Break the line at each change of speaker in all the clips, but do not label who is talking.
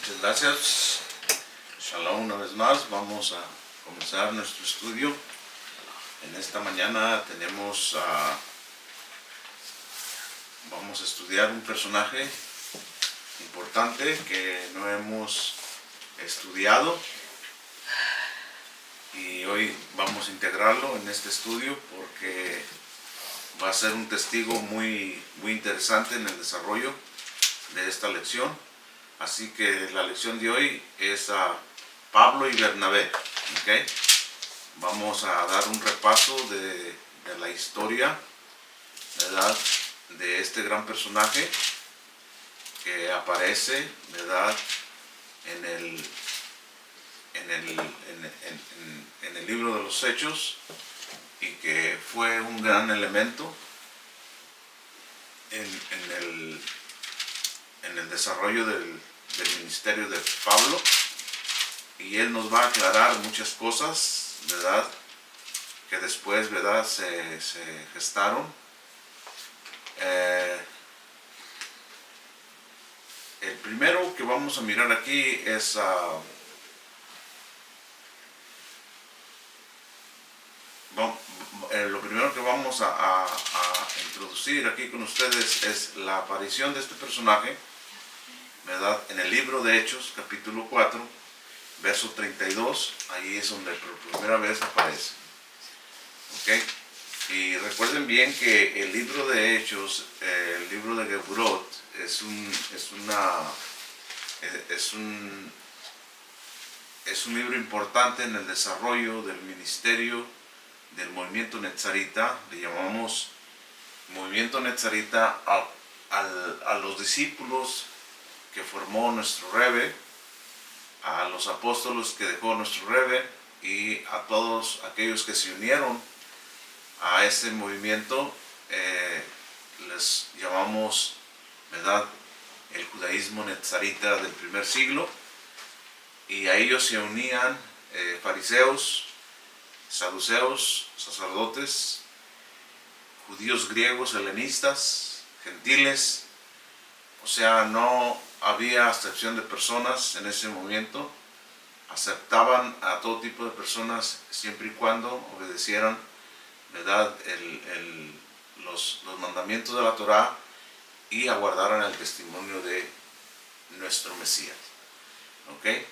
Muchas gracias. Shalom una vez más. Vamos a comenzar nuestro estudio. En esta mañana vamos a estudiar un personaje importante que no hemos estudiado y hoy vamos a integrarlo en este estudio porque va a ser un testigo muy interesante en el desarrollo de esta lección. Así que la lección de hoy es a Pablo y Bernabé. ¿Okay? Vamos a dar un repaso de la historia, ¿verdad?, de este gran personaje que aparece, ¿verdad?, en el libro de los Hechos y que fue un gran elemento en el desarrollo del ministerio de Pablo, y él nos va a aclarar muchas cosas, ¿verdad?, que después, ¿verdad?, se gestaron. El primero que vamos a mirar aquí es lo primero que vamos a introducir aquí con ustedes es la aparición de este personaje, ¿verdad?, en el libro de Hechos, capítulo 4, verso 32. Ahí es donde por primera vez aparece. ¿Okay? Y recuerden bien que el libro de Hechos, el libro de Geburot, es un libro importante en el desarrollo del ministerio del movimiento Netzarita. Le llamamos movimiento Netzarita a los discípulos que formó nuestro Rebbe, a los apóstoles que dejó nuestro Rebbe y a todos aquellos que se unieron a este movimiento. Les llamamos, ¿verdad?, el judaísmo netzarita del primer siglo, y a ellos se unían fariseos, saduceos, sacerdotes, judíos griegos, helenistas, gentiles. O sea, no había acepción de personas en ese momento. Aceptaban a todo tipo de personas siempre y cuando obedecieran, ¿verdad?, los mandamientos de la Torá y aguardaran el testimonio de nuestro Mesías. ¿Okay?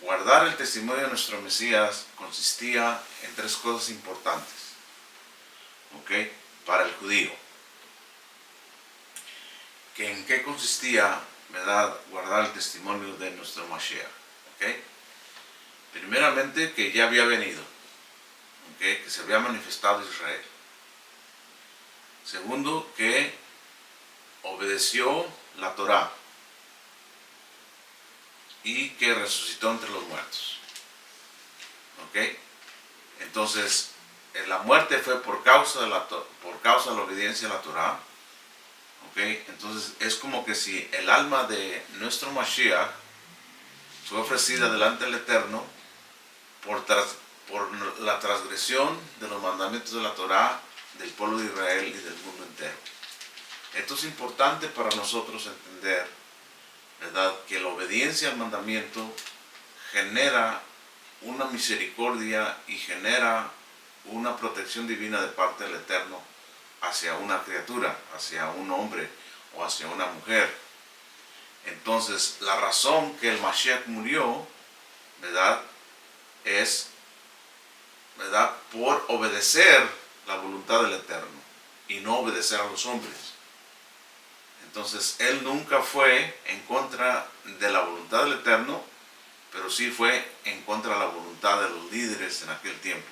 Guardar el testimonio de nuestro Mesías consistía en tres cosas importantes, ¿okay?, para el judío. ¿En qué consistía, verdad, guardar el testimonio de nuestro Mashiach? ¿Okay? Primeramente, que ya había venido, ¿okay?, que se había manifestado Israel. Segundo, que obedeció la Torá y que resucitó entre los muertos. ¿Okay? Entonces, la muerte fue por causa de la obediencia a la Torá. ¿Okay? Entonces, es como que si el alma de nuestro Mashiach fue ofrecida delante del Eterno por la transgresión de los mandamientos de la Torá del pueblo de Israel y del mundo entero. Esto es importante para nosotros entender, ¿verdad?, que la obediencia al mandamiento genera una misericordia y genera una protección divina de parte del Eterno hacia una criatura, hacia un hombre o hacia una mujer. Entonces, la razón que el Mashiach murió, ¿verdad?, es, ¿verdad?, por obedecer la voluntad del Eterno y no obedecer a los hombres. Entonces, él nunca fue en contra de la voluntad del Eterno, pero sí fue en contra de la voluntad de los líderes en aquel tiempo.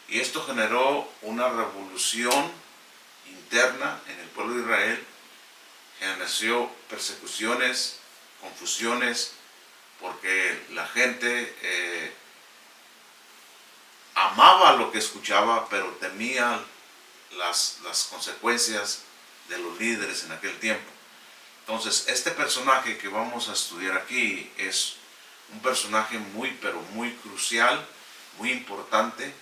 Y esto generó una revolución interna en el pueblo de Israel, generó persecuciones, confusiones, porque la gente amaba lo que escuchaba, pero temía las consecuencias de los líderes en aquel tiempo. Entonces, este personaje que vamos a estudiar aquí es un personaje muy, pero muy crucial, muy importante,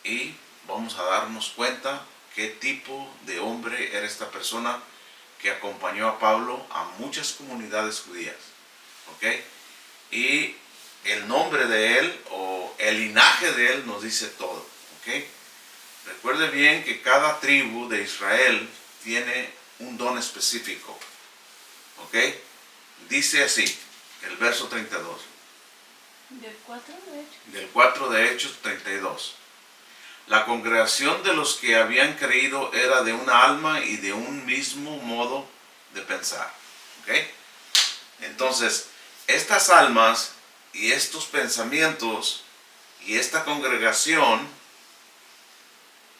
y vamos a darnos cuenta qué tipo de hombre era esta persona que acompañó a Pablo a muchas comunidades judías. ¿ok? Y el nombre de él o el linaje de él nos dice todo, ¿ok? Recuerde bien que cada tribu de Israel tiene un don específico, ¿ok? Dice así, el verso 32.
Del 4 de hecho.
Del 4 de Hechos 32. La congregación de los que habían creído era de una alma y de un mismo modo de pensar, ¿ok? Entonces, estas almas y estos pensamientos y esta congregación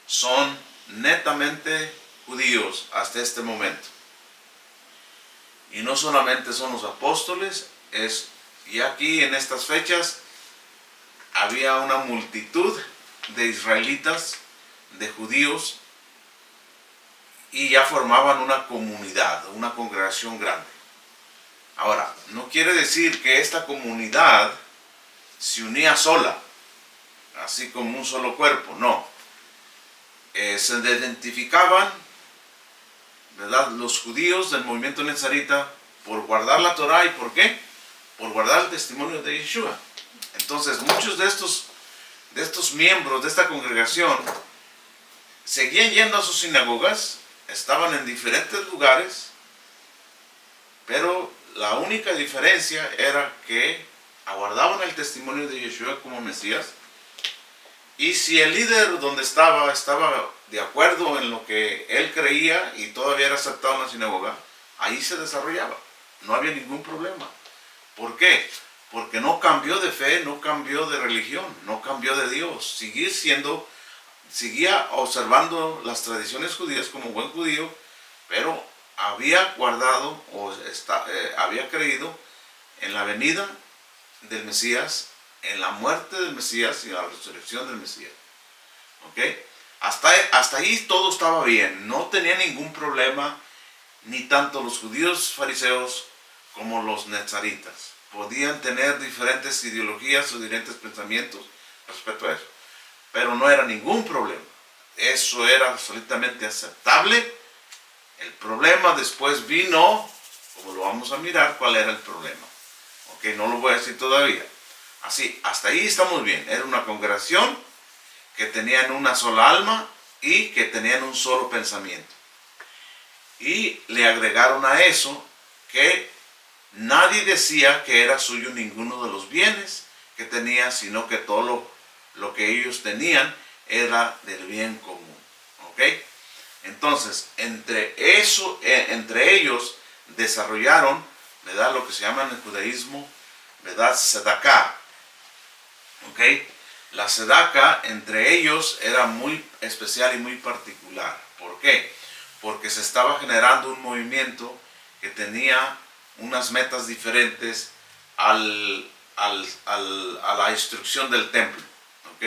son netamente judíos hasta este momento. Y no solamente son los apóstoles, y aquí en estas fechas había una multitud de israelitas, de judíos, y ya formaban una comunidad, una congregación grande. Ahora, no quiere decir que esta comunidad se unía sola, así como un solo cuerpo, no. Se identificaban, ¿verdad?, los judíos del movimiento nezarita por guardar la Torah. ¿Y por qué? Por guardar el testimonio de Yeshua. Entonces, muchos de estos miembros de esta congregación seguían yendo a sus sinagogas, estaban en diferentes lugares, pero la única diferencia era que aguardaban el testimonio de Yeshua como Mesías, y si el líder donde estaba de acuerdo en lo que él creía y todavía era aceptado en la sinagoga, ahí se desarrollaba, no había ningún problema. ¿Por qué? Porque no cambió de fe, no cambió de religión, no cambió de Dios, seguía observando las tradiciones judías como buen judío, pero había guardado había creído en la venida del Mesías, en la muerte del Mesías y en la resurrección del Mesías. ¿Ok? Hasta ahí todo estaba bien, no tenía ningún problema, ni tanto los judíos fariseos como los nezaritas. Podían tener diferentes ideologías o diferentes pensamientos respecto a eso, pero no era ningún problema. Eso era absolutamente aceptable. El problema después vino, como lo vamos a mirar, cuál era el problema. Ok, no lo voy a decir todavía. Así, hasta ahí estamos bien. Era una congregación que tenían una sola alma y que tenían un solo pensamiento. Y le agregaron a eso que nadie decía que era suyo ninguno de los bienes que tenía, sino que todo lo que ellos tenían era del bien común. ¿Ok? Entonces, entre ellos desarrollaron, ¿verdad?, lo que se llama en el judaísmo, ¿verdad?, sedaká. ¿Ok? La sedaká entre ellos era muy especial y muy particular. ¿Por qué? Porque se estaba generando un movimiento que tenía unas metas diferentes a la instrucción del templo. ¿Ok?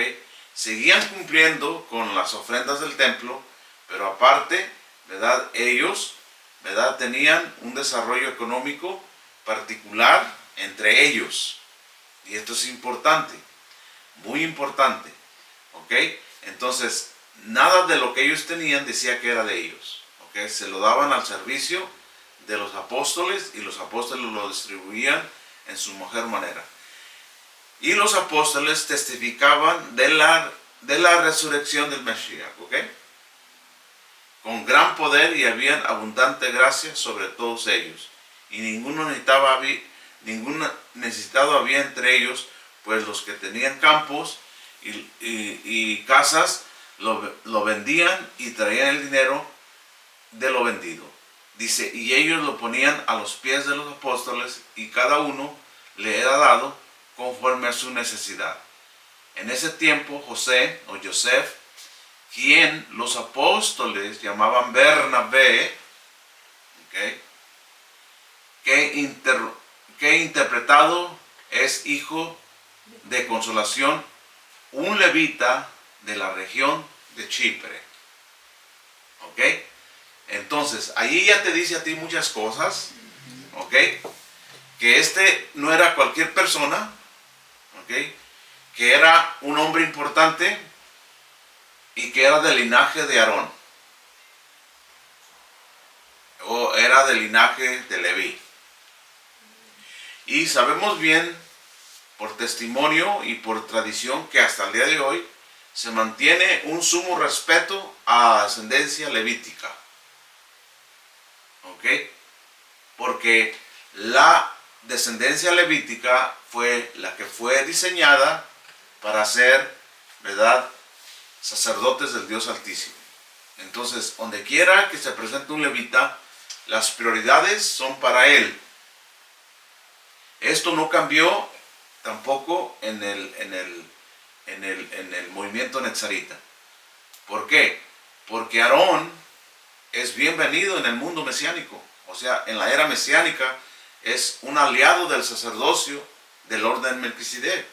Seguían cumpliendo con las ofrendas del templo, pero aparte, ¿verdad?, ellos, ¿verdad?, tenían un desarrollo económico particular entre ellos. Y esto es importante, muy importante. ¿Ok? Entonces, nada de lo que ellos tenían decía que era de ellos. ¿Ok? Se lo daban al servicio de los apóstoles y los apóstoles lo distribuían en su mejor manera. Y los apóstoles testificaban de la resurrección del Mashiach. ¿Ok? Con gran poder, y habían abundante gracia sobre todos ellos. Y ningún necesitado había entre ellos, pues los que tenían campos y casas lo vendían y traían el dinero de lo vendido. Dice, y ellos lo ponían a los pies de los apóstoles, y cada uno le era dado conforme a su necesidad. En ese tiempo, José o Joseph, quien los apóstoles llamaban Bernabé, ¿okay?, que interpretado es hijo de consolación, un levita de la región de Chipre. ¿Ok? Entonces, ahí ya te dice a ti muchas cosas. ¿Ok? Que este no era cualquier persona. ¿Ok? Que era un hombre importante y que era del linaje de Aarón. O era del linaje de Leví. Y sabemos bien, por testimonio y por tradición, que hasta el día de hoy se mantiene un sumo respeto a ascendencia levítica. ¿Ok? Porque la descendencia levítica fue la que fue diseñada para ser, ¿verdad?, sacerdotes del Dios Altísimo. Entonces, donde quiera que se presente un levita, las prioridades son para él. Esto no cambió tampoco en el movimiento netzarita. ¿Por qué? Porque Aarón es bienvenido en el mundo mesiánico. O sea, en la era mesiánica es un aliado del sacerdocio del orden Melquisedec.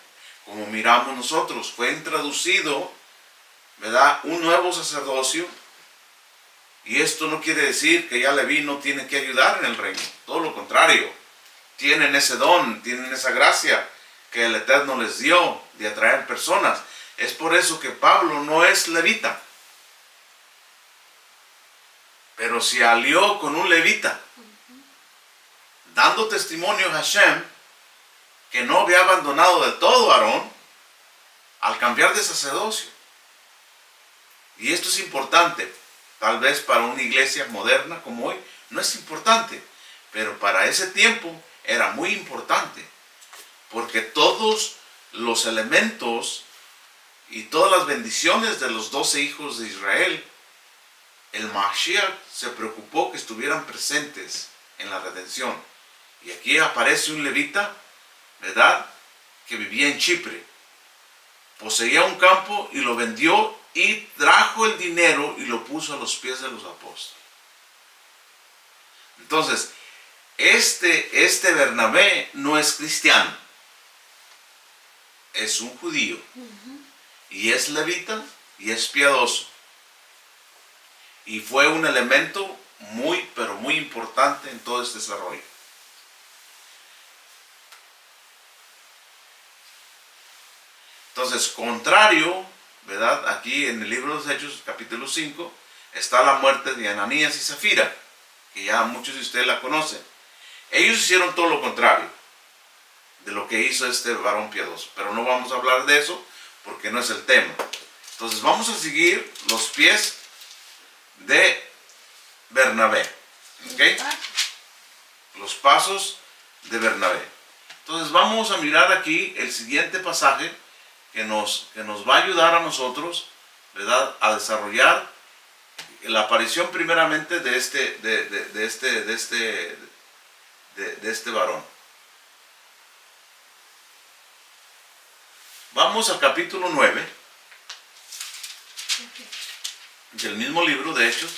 Como miramos nosotros, fue introducido, ¿verdad?, un nuevo sacerdocio. Y esto no quiere decir que ya Leví no tiene que ayudar en el reino. Todo lo contrario. Tienen ese don, tienen esa gracia que el Eterno les dio de atraer personas. Es por eso que Pablo no es levita, pero se alió con un levita, dando testimonio a Hashem que no había abandonado del todo a Aarón al cambiar de sacerdocio. Y esto es importante. Tal vez para una iglesia moderna como hoy no es importante, pero para ese tiempo era muy importante, porque todos los elementos y todas las bendiciones de los 12 hijos de Israel, el Mashiach se preocupó que estuvieran presentes en la redención. Y aquí aparece un levita, ¿verdad?, que vivía en Chipre, poseía un campo y lo vendió y trajo el dinero y lo puso a los pies de los apóstoles. Entonces, este Bernabé no es cristiano, es un judío, y es levita y es piadoso, y fue un elemento muy, pero muy importante en todo este desarrollo. Entonces, contrario, ¿verdad?, aquí en el libro de los Hechos, capítulo 5, está la muerte de Ananías y Zafira, que ya muchos de ustedes la conocen. Ellos hicieron todo lo contrario de lo que hizo este varón piadoso, pero no vamos a hablar de eso porque no es el tema. Entonces vamos a seguir los pies de Bernabé, ¿ok? Los pasos de Bernabé. Entonces vamos a mirar aquí el siguiente pasaje que nos va a ayudar a nosotros, ¿verdad?, a desarrollar la aparición primeramente de este varón. Vamos al capítulo 9 del mismo libro de Hechos.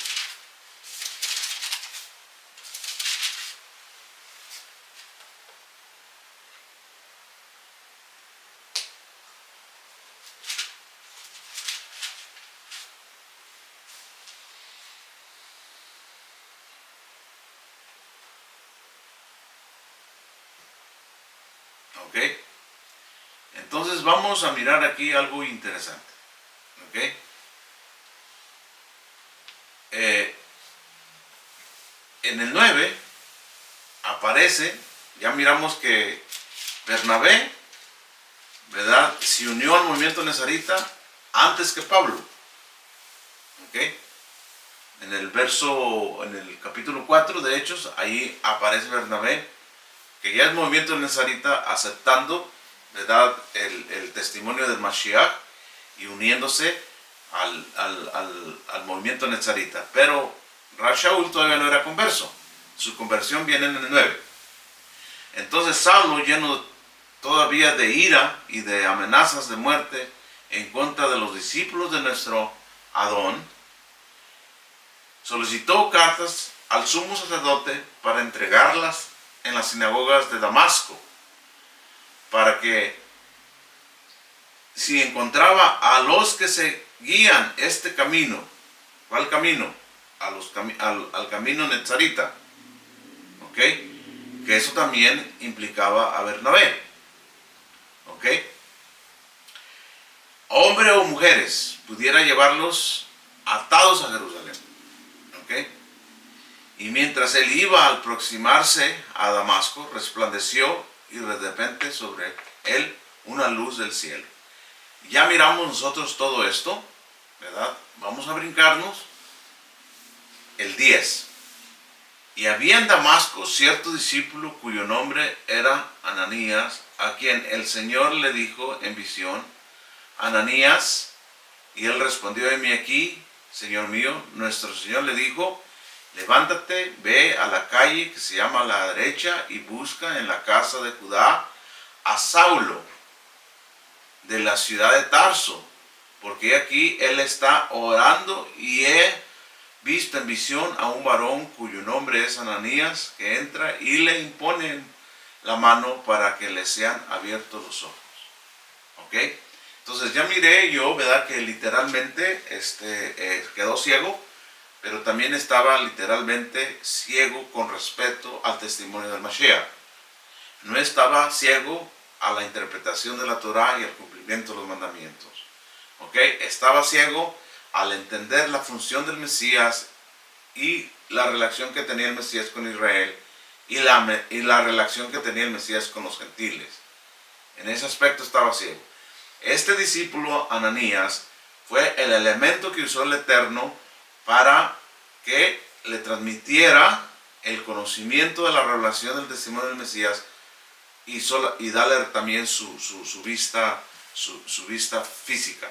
¿Ok? Entonces vamos a mirar aquí algo interesante. ¿Ok? En el 9 aparece, ya miramos que Bernabé, ¿verdad?, se unió al movimiento nezarita antes que Pablo. ¿Ok? En el capítulo 4 de Hechos, ahí aparece Bernabé, que ya es movimiento nezarita, aceptando, ¿verdad?, el testimonio del Mashiach y uniéndose al movimiento nezarita. Pero Rab Shaul todavía no era converso. Su conversión viene en el 9. Entonces Saulo, lleno todavía de ira y de amenazas de muerte en contra de los discípulos de nuestro Adón, solicitó cartas al sumo sacerdote para entregarlas en las sinagogas de Damasco, para que si encontraba a los que seguían este camino, ¿cuál camino? Al camino netzarita, ¿ok?, que eso también implicaba a Bernabé, ¿ok?, hombre o mujeres, pudiera llevarlos atados a Jerusalén, ¿ok? Y mientras él iba a aproximarse a Damasco, resplandeció y de repente sobre él una luz del cielo. Ya miramos nosotros todo esto, ¿verdad? Vamos a brincarnos el 10. Y había en Damasco cierto discípulo cuyo nombre era Ananías, a quien el Señor le dijo en visión: Ananías. Y él respondió: heme aquí, Señor mío. Nuestro Señor le dijo: levántate, ve a la calle que se llama la derecha y busca en la casa de Judá a Saulo, de la ciudad de Tarso, porque aquí él está orando, y he visto en visión a un varón cuyo nombre es Ananías, que entra y le imponen la mano para que le sean abiertos los ojos. ¿Ok? Entonces ya miré yo, ¿verdad?, que literalmente quedó ciego, pero también estaba literalmente ciego con respecto al testimonio del Mashiach. No estaba ciego a la interpretación de la Torah y al cumplimiento de los mandamientos. ¿Ok? Estaba ciego al entender la función del Mesías y la relación que tenía el Mesías con Israel y la relación que tenía el Mesías con los gentiles. En ese aspecto estaba ciego. Este discípulo, Ananías, fue el elemento que usó el Eterno para que le transmitiera el conocimiento de la revelación del testimonio del Mesías y darle también su vista física.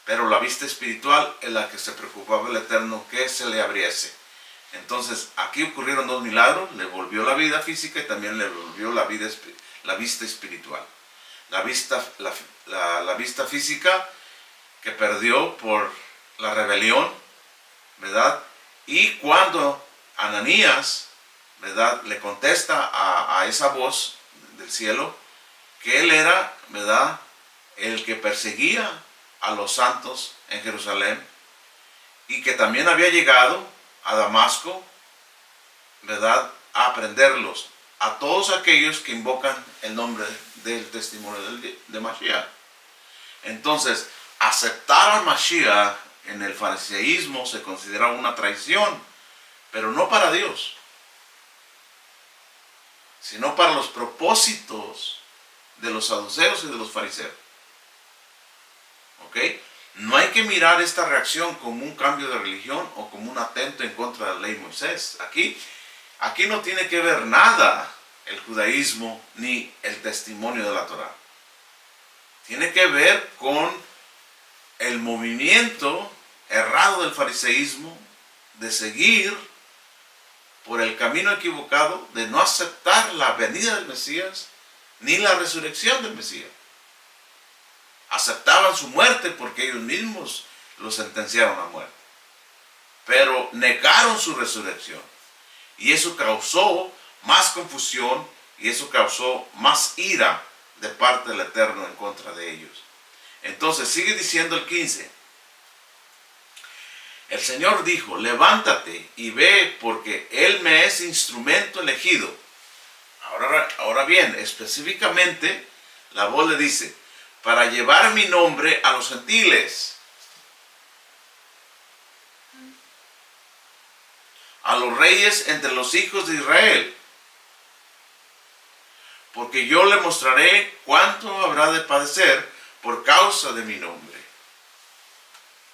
Pero la vista espiritual es la que se preocupaba el Eterno que se le abriese. Entonces aquí ocurrieron dos milagros: le volvió la vida física y también le volvió la vista espiritual. La vista física que perdió por la rebelión, ¿verdad? Y cuando Ananías, ¿verdad?, le contesta a esa voz del cielo que él era, ¿verdad?, el que perseguía a los santos en Jerusalén y que también había llegado a Damasco, ¿verdad?, a aprenderlos a todos aquellos que invocan el nombre del testimonio de Mashiach. Entonces, aceptar al Mashiach en el fariseísmo se considera una traición, pero no para Dios, sino para los propósitos de los saduceos y de los fariseos. ¿Ok? No hay que mirar esta reacción como un cambio de religión o como un atento en contra de la ley de Moisés. Aquí no tiene que ver nada el judaísmo ni el testimonio de la Torah. Tiene que ver con el movimiento errado del fariseísmo de seguir por el camino equivocado, de no aceptar la venida del Mesías ni la resurrección del Mesías. Aceptaban su muerte porque ellos mismos lo sentenciaron a muerte, pero negaron su resurrección, y eso causó más confusión y eso causó más ira de parte del Eterno en contra de ellos. Entonces sigue diciendo el 15: el Señor dijo: levántate y ve, porque Él me es instrumento elegido. Ahora bien, específicamente la voz le dice: para llevar mi nombre a los gentiles, a los reyes entre los hijos de Israel, porque yo le mostraré cuánto habrá de padecer por causa de mi nombre.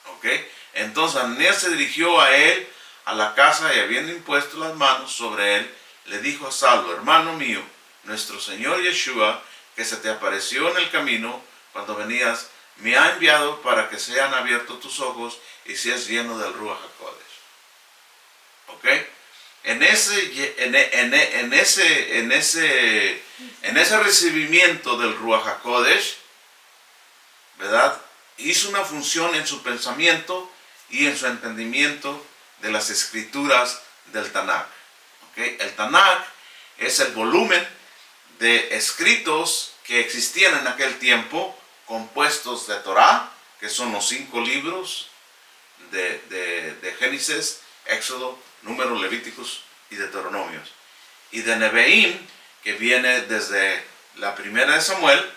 ¿Ok? Entonces Ananías se dirigió a él, a la casa, y habiendo impuesto las manos sobre él, le dijo a Saulo: hermano mío, nuestro Señor Yeshua, que se te apareció en el camino cuando venías, me ha enviado para que sean abiertos tus ojos y seas lleno del Ruach HaKodesh. ¿Ok? En ese recibimiento del Ruach HaKodesh, ¿verdad?, hizo una función en su pensamiento y en su entendimiento de las escrituras del Tanakh. ¿Okay? El Tanakh es el volumen de escritos que existían en aquel tiempo, compuestos de Torah, que son los 5 libros de Génesis, Éxodo, Números, Levíticos y Deuteronomios, y de Neveim, que viene desde la primera de Samuel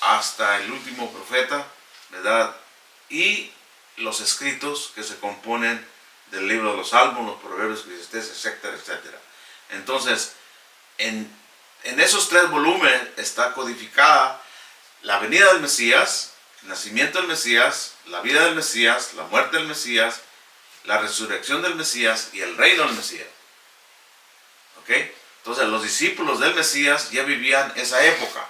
hasta el último profeta, ¿verdad?, y los escritos que se componen del libro de los Salmos, los Proverbios, Eclesiastés, etcétera, etcétera. Entonces, en en esos 3 volúmenes está codificada la venida del Mesías, el nacimiento del Mesías, la vida del Mesías, la muerte del Mesías, la resurrección del Mesías y el reino del Mesías. ¿Ok? Entonces los discípulos del Mesías ya vivían esa época.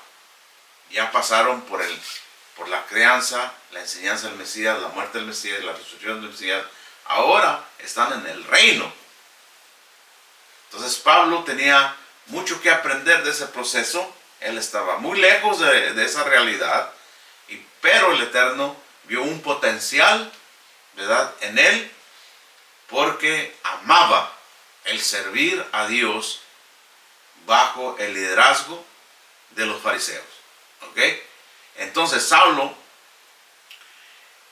Ya pasaron por la crianza, la enseñanza del Mesías, la muerte del Mesías, la resurrección del Mesías. Ahora están en el reino. Entonces Pablo tenía mucho que aprender de ese proceso. Él estaba muy lejos de esa realidad, pero el Eterno vio un potencial, ¿verdad?, en él, porque amaba el servir a Dios bajo el liderazgo de los fariseos. ¿Ok? Entonces Saulo,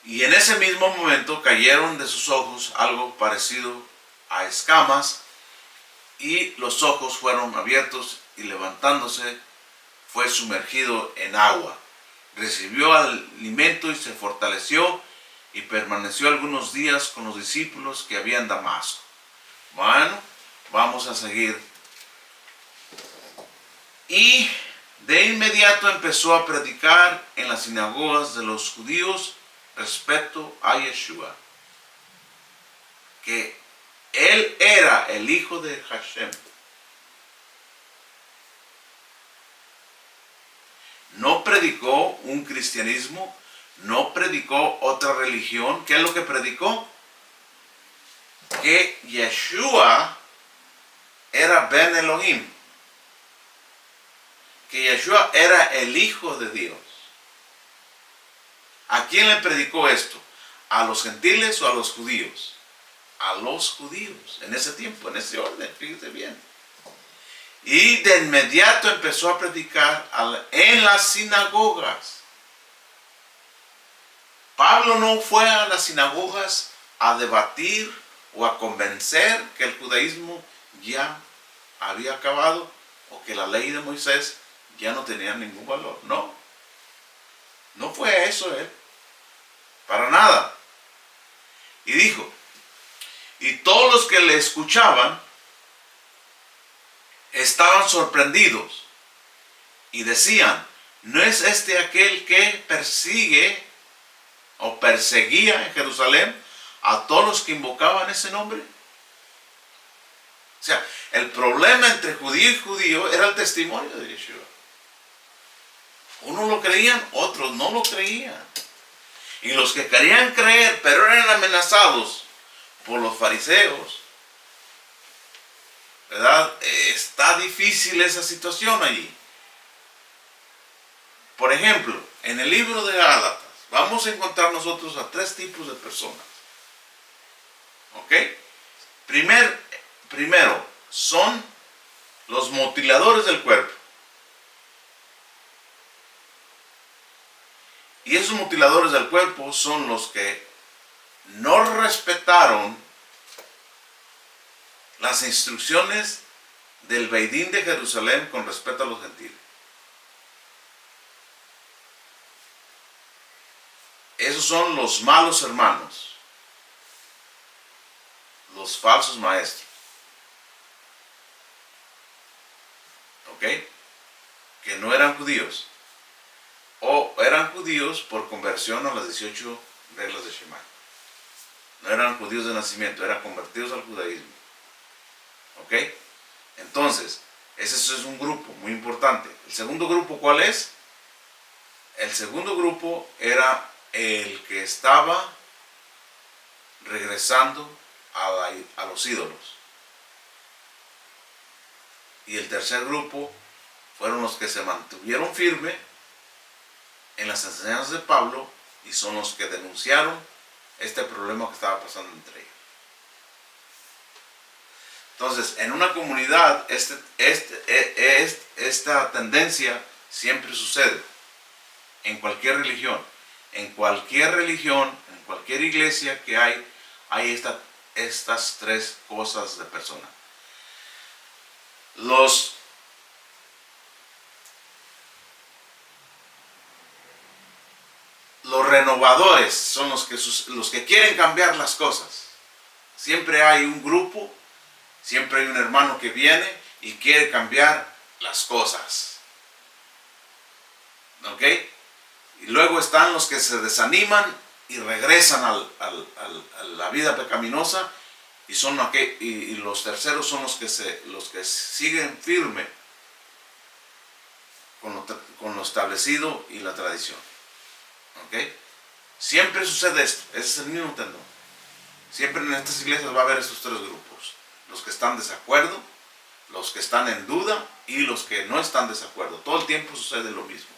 y en ese mismo momento cayeron de sus ojos algo parecido a escamas, y los ojos fueron abiertos, y levantándose fue sumergido en agua. Recibió alimento y se fortaleció, y permaneció algunos días con los discípulos que había en Damasco. Bueno, vamos a seguir. Y de inmediato empezó a predicar en las sinagogas de los judíos respecto a Yeshua, que él era el hijo de Hashem. No predicó un cristianismo, no predicó otra religión. ¿Qué es lo que predicó? Que Yeshua era Ben Elohim, que Yeshua era el Hijo de Dios. ¿A quién le predicó esto? ¿A los gentiles o a los judíos? A los judíos, en ese tiempo, en ese orden, fíjese bien. Y de inmediato empezó a predicar en las sinagogas. Pablo no fue a las sinagogas a debatir o a convencer que el judaísmo ya había acabado o que la ley de Moisés ya no tenía ningún valor. No, no fue eso él, para nada. Y dijo, y todos los que le escuchaban estaban sorprendidos y decían, ¿no es este aquel que persigue o perseguía en Jerusalén a todos los que invocaban ese nombre? O sea, el problema entre judío y judío era el testimonio de Yeshua. Unos lo creían, otros no lo creían. Y los que querían creer, pero eran amenazados por los fariseos, ¿verdad? Está difícil esa situación allí. Por ejemplo, en el libro de Gálatas vamos a encontrar nosotros a 3 tipos de personas. ¿Ok? Primero, son los mutiladores del cuerpo. Y esos mutiladores del cuerpo son los que no respetaron las instrucciones del Beidín de Jerusalén con respecto a los gentiles. Esos son los malos hermanos, los falsos maestros. ¿Ok? Que no eran judíos. O eran judíos por conversión a las 18 reglas de Shema. No eran judíos de nacimiento, eran convertidos al judaísmo. ¿Ok? Entonces, ese es un grupo muy importante. ¿El segundo grupo cuál es? El segundo grupo era el que estaba regresando a los ídolos. Y el tercer grupo fueron los que se mantuvieron firmes en las enseñanzas de Pablo y son los que denunciaron este problema que estaba pasando entre ellos. Entonces, en una comunidad, esta tendencia siempre sucede. En cualquier religión. En cualquier religión, en cualquier iglesia que hay estas 3 cosas de persona. Los renovadores son los que quieren cambiar las cosas. Siempre hay un grupo, siempre hay un hermano que viene y quiere cambiar las cosas. ¿Ok? Y luego están los que se desaniman y regresan a la vida pecaminosa, y los terceros son los que siguen firme con lo establecido y la tradición. ¿Ok? Siempre sucede esto, ese es el mismo tendón. Siempre en estas iglesias va a haber estos tres grupos: los que están de desacuerdo, los que están en duda y los que no están de desacuerdo. Todo el tiempo sucede lo mismo.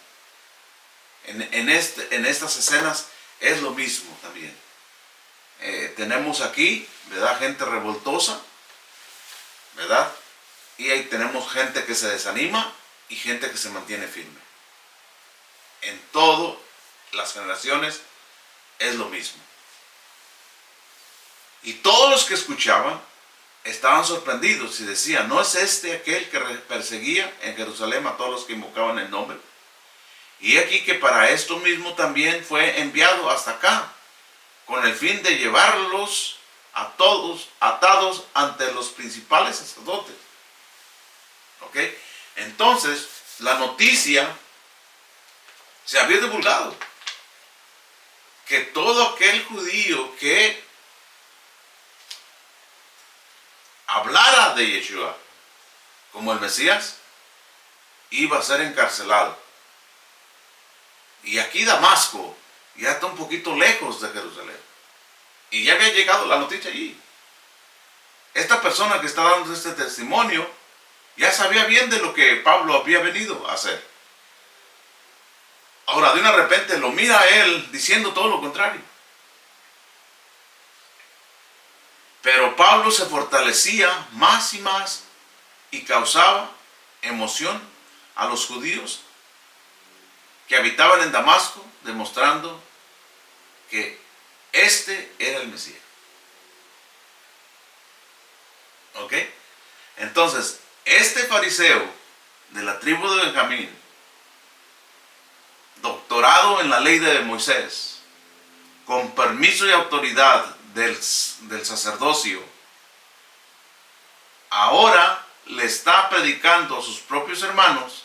En estas escenas es lo mismo también. Tenemos aquí, ¿verdad?, gente revoltosa, ¿verdad? Y ahí tenemos gente que se desanima y gente que se mantiene firme. En todas las generaciones es lo mismo. Y todos los que escuchaban estaban sorprendidos y decían: ¿no es este aquel que perseguía en Jerusalén a todos los que invocaban el nombre? Y aquí que para esto mismo también fue enviado hasta acá, con el fin de llevarlos a todos atados ante los principales sacerdotes. ¿Ok? Entonces, la noticia se había divulgado que todo aquel judío que hablara de Yeshua como el Mesías iba a ser encarcelado. Y aquí Damasco ya está un poquito lejos de Jerusalén, y ya había llegado la noticia allí. Esta persona que está dando este testimonio ya sabía bien de lo que Pablo había venido a hacer. Ahora, de una repente lo mira a él diciendo todo lo contrario. Pero Pablo se fortalecía más y más y causaba emoción a los judíos que habitaban en Damasco, demostrando que este era el Mesías. ¿Ok? Entonces, este fariseo de la tribu de Benjamín, doctorado en la ley de Moisés, con permiso y autoridad del sacerdocio, ahora le está predicando a sus propios hermanos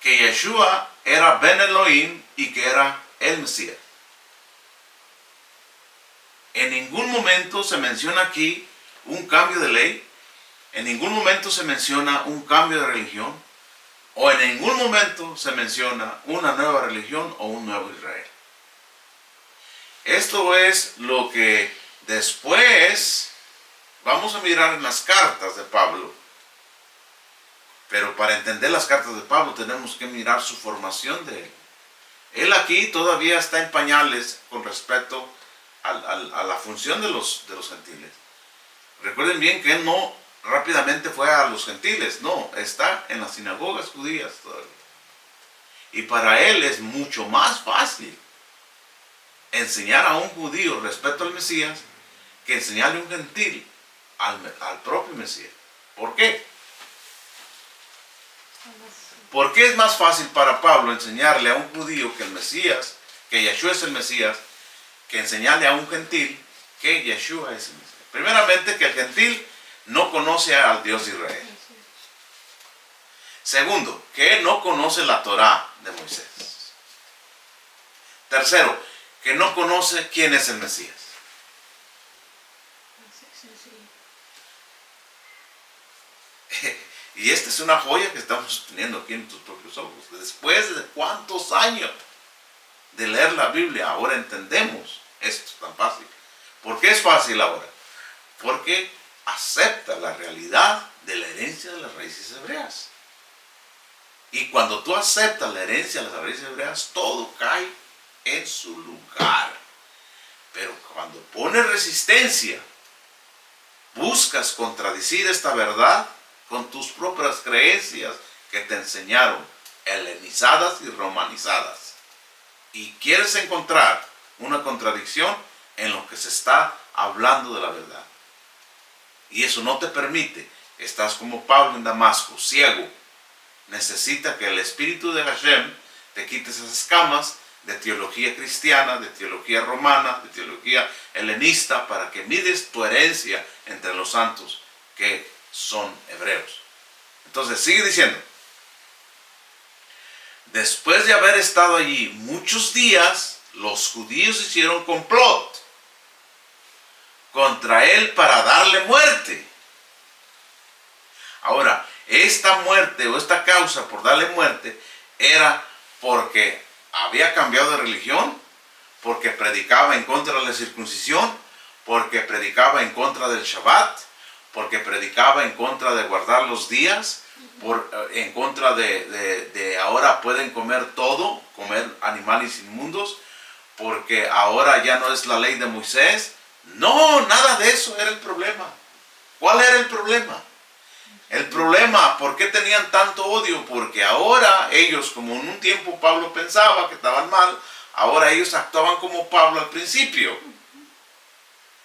que Yeshua era Ben Elohim y que era el Mesías. En ningún momento se menciona aquí un cambio de ley, en ningún momento se menciona un cambio de religión, o en ningún momento se menciona una nueva religión o un nuevo Israel. Esto es lo que después vamos a mirar en las cartas de Pablo. Pero para entender las cartas de Pablo tenemos que mirar su formación de él. Él aquí todavía está en pañales con respecto a la función de los gentiles. Recuerden bien que él no rápidamente fue a los gentiles, no, está en las sinagogas judías todavía. Y para él es mucho más fácil enseñar a un judío respecto al Mesías que enseñarle a un gentil al propio Mesías. ¿Por qué? ¿Por qué es más fácil para Pablo enseñarle a un judío que el Mesías, que Yeshua es el Mesías, que enseñarle a un gentil que Yeshua es el Mesías? Primeramente, que el gentil no conoce al Dios de Israel. Segundo, que no conoce la Torá de Moisés. Tercero, que no conoce quién es el Mesías. Y esta es una joya que estamos teniendo aquí en nuestros propios ojos. Después de cuántos años de leer la Biblia, ahora entendemos esto tan fácil. ¿Por qué es fácil ahora? Porque acepta la realidad de la herencia de las raíces hebreas. Y cuando tú aceptas la herencia de las raíces hebreas, todo cae en su lugar. Pero cuando pones resistencia, buscas contradecir esta verdad con tus propias creencias que te enseñaron, helenizadas y romanizadas. Y quieres encontrar una contradicción en lo que se está hablando de la verdad. Y eso no te permite. Estás como Pablo en Damasco, ciego. Necesita que el Espíritu de Hashem te quite esas escamas de teología cristiana, de teología romana, de teología helenista, para que mides tu herencia entre los santos que son hebreos. Entonces sigue diciendo, después de haber estado allí muchos días, los judíos hicieron complot contra él para darle muerte. Ahora, esta muerte o esta causa por darle muerte era porque había cambiado de religión, porque predicaba en contra de la circuncisión, porque predicaba en contra del Shabbat, porque predicaba en contra de guardar los días, en contra de ahora pueden comer todo, comer animales inmundos, porque ahora ya no es la ley de Moisés. No, nada de eso era el problema. ¿Cuál era el problema? El problema, ¿por qué tenían tanto odio? Porque ahora ellos, como en un tiempo Pablo pensaba que estaban mal, ahora ellos actuaban como Pablo al principio,